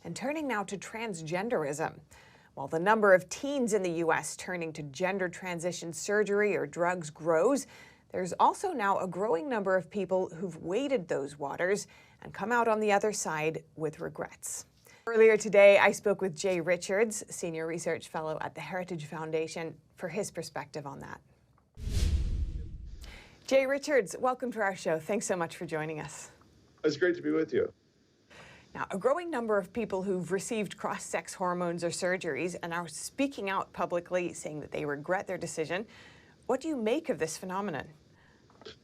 And turning now to transgenderism. While the number of teens in the U.S. turning to gender transition surgery or drugs grows, there's also now a growing number of people who've waded those waters and come out on the other side with regrets. Earlier today, I spoke with Jay Ritchards, Senior Research Fellow at the Heritage Foundation, for his perspective on that. Jay Ritchards, welcome to our show. Thanks so much for joining us. It's great to be with you. Now, a growing number of people who've received cross-sex hormones or surgeries and are speaking out publicly saying that they regret their decision. What do you make of this phenomenon?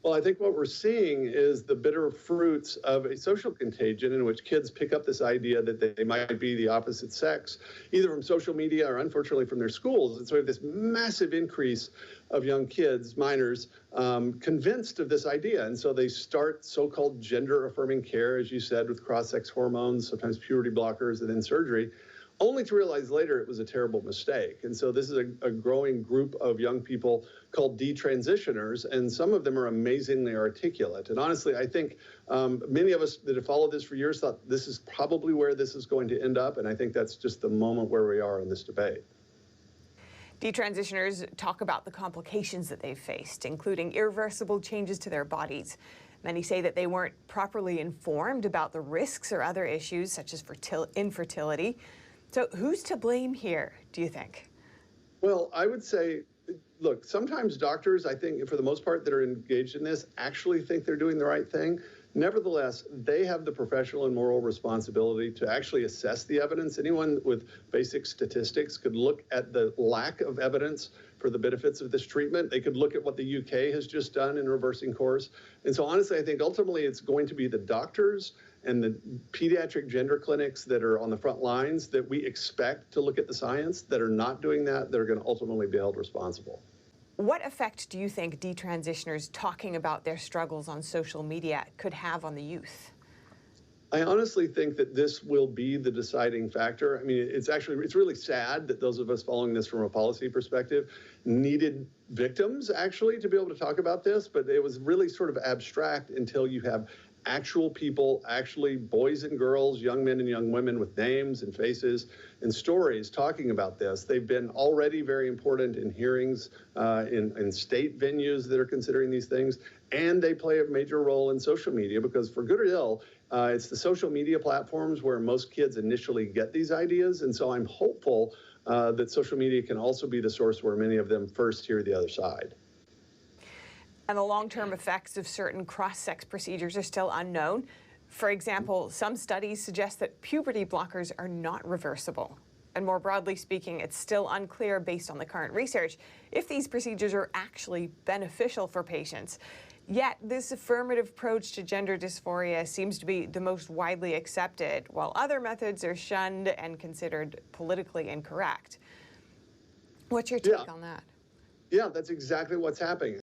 Well, I think what we're seeing is the bitter fruits of a social contagion in which kids pick up this idea that they might be the opposite sex, either from social media or unfortunately from their schools. And so we have this massive increase of young kids, minors, convinced of this idea. And so they start so-called gender-affirming care, as you said, with cross-sex hormones, sometimes puberty blockers, and then surgery, only to realize later it was a terrible mistake. And so this is a growing group of young people called detransitioners, and some of them are amazingly articulate. And honestly, I think many of us that have followed this for years thought this is probably where this is going to end up, and I think that's just the moment where we are in this debate. Detransitioners talk about the complications that they've faced, including irreversible changes to their bodies. Many say that they weren't properly informed about the risks or other issues, such as infertility. So who's to blame here, do you think? Well, I would say, look, sometimes doctors, I think, for the most part, that are engaged in this actually think they're doing the right thing. Nevertheless, they have the professional and moral responsibility to actually assess the evidence. Anyone with basic statistics could look at the lack of evidence for the benefits of this treatment. They could look at what the UK has just done in reversing course. And so honestly, I think ultimately it's going to be the doctors and the pediatric gender clinics that are on the front lines that we expect to look at the science that are not doing that are going to ultimately be held responsible. What effect do you think detransitioners talking about their struggles on social media could have on the youth? I honestly think that this will be the deciding factor. I mean, it's really sad that those of us following this from a policy perspective needed victims actually to be able to talk about this, but it was really sort of abstract until you have actual people, actually boys and girls, young men and young women with names and faces and stories talking about this. They've been already very important in hearings, in state venues that are considering these things, and they play a major role in social media because for good or ill, it's the social media platforms where most kids initially get these ideas. And so I'm hopeful that social media can also be the source where many of them first hear the other side. And the long-term effects of certain cross-sex procedures are still unknown. For example, some studies suggest that puberty blockers are not reversible. And more broadly speaking, it's still unclear based on the current research if these procedures are actually beneficial for patients. Yet this affirmative approach to gender dysphoria seems to be the most widely accepted, while other methods are shunned and considered politically incorrect. What's your take on that? Yeah, that's exactly what's happening.